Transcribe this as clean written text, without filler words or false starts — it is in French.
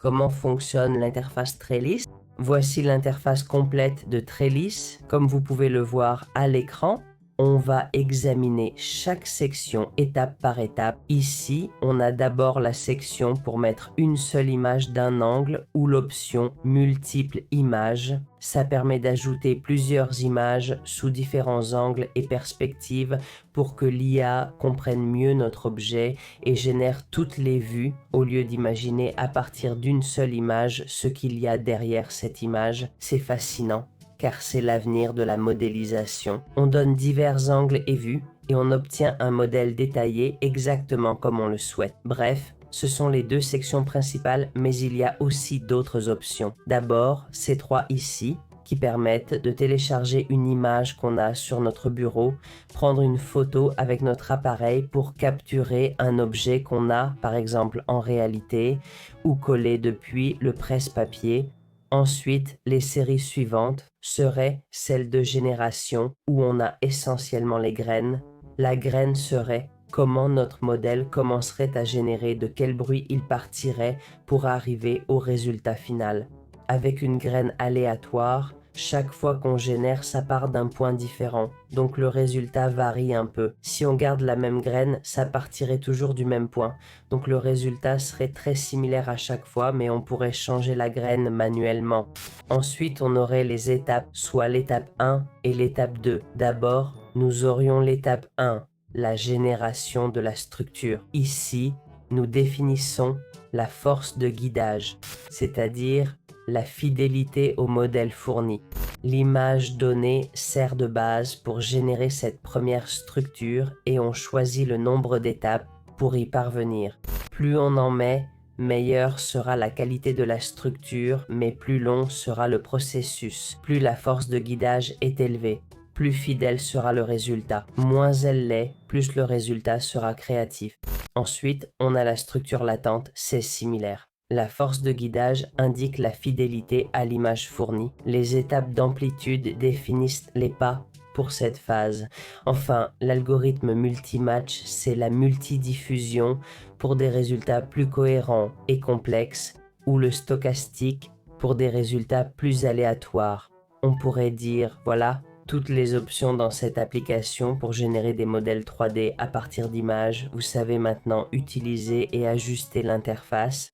Comment fonctionne l'interface Trellis? Voici l'interface complète de Trellis. Comme vous pouvez le voir à l'écran, on va examiner chaque section étape par étape. Ici, on a d'abord la section pour mettre une seule image d'un angle ou l'option multiples images. Ça permet d'ajouter plusieurs images sous différents angles et perspectives pour que l'IA comprenne mieux notre objet et génère toutes les vues au lieu d'imaginer à partir d'une seule image ce qu'il y a derrière cette image. C'est fascinant car c'est l'avenir de la modélisation. On donne divers angles et vues et on obtient un modèle détaillé exactement comme on le souhaite. Bref, ce sont les deux sections principales, mais il y a aussi d'autres options. D'abord, ces trois ici, qui permettent de télécharger une image qu'on a sur notre bureau, prendre une photo avec notre appareil pour capturer un objet qu'on a, par exemple en réalité, ou coller depuis le presse-papier. Ensuite, les séries suivantes seraient celles de génération où on a essentiellement les graines. La graine serait comment notre modèle commencerait à générer, de quel bruit il partirait pour arriver au résultat final. Avec une graine aléatoire, chaque fois qu'on génère, ça part d'un point différent, donc le résultat varie un peu. Si on garde la même graine, ça partirait toujours du même point, donc le résultat serait très similaire à chaque fois, mais on pourrait changer la graine manuellement. Ensuite, on aurait les étapes, soit l'étape 1 et l'étape 2. D'abord, nous aurions l'étape 1, la génération de la structure. Ici, nous définissons la force de guidage, c'est-à-dire la fidélité au modèle fourni. L'image donnée sert de base pour générer cette première structure et on choisit le nombre d'étapes pour y parvenir. Plus on en met, meilleure sera la qualité de la structure, mais plus long sera le processus. Plus la force de guidage est élevée, plus fidèle sera le résultat. Moins elle l'est, plus le résultat sera créatif. Ensuite, on a la structure latente, c'est similaire. La force de guidage indique la fidélité à l'image fournie. Les étapes d'amplitude définissent les pas pour cette phase. Enfin, l'algorithme multimatch, c'est la multidiffusion pour des résultats plus cohérents et complexes, ou le stochastique pour des résultats plus aléatoires. On pourrait dire, voilà, toutes les options dans cette application pour générer des modèles 3D à partir d'images. Vous savez maintenant utiliser et ajuster l'interface.